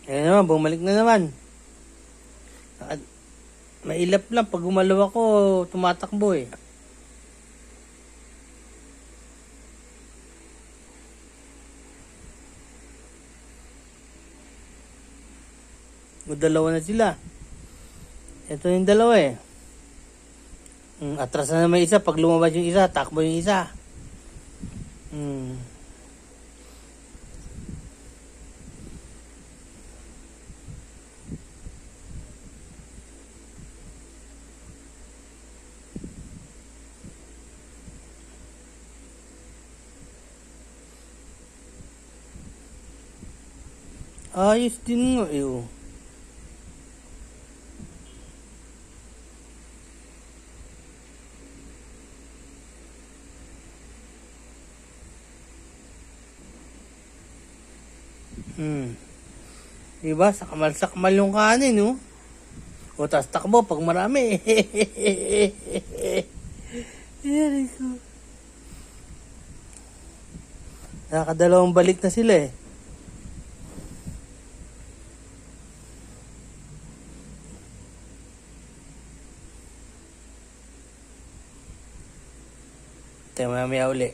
Ayan naman, bumalik na naman. Mailap lang, pag gumalaw ako, tumatakbo eh. O, dalawa na sila. Ito yung dalawa eh. Atras na naman isa, pag lumabas yung isa, takbo yung isa. Ayos din nga eh. Oh. Diba? Sakmal yung kanin, no? O, tas takbo pag marami. Yari ko. Nakakadalawang balik na sila eh. Tayo mamaya uli.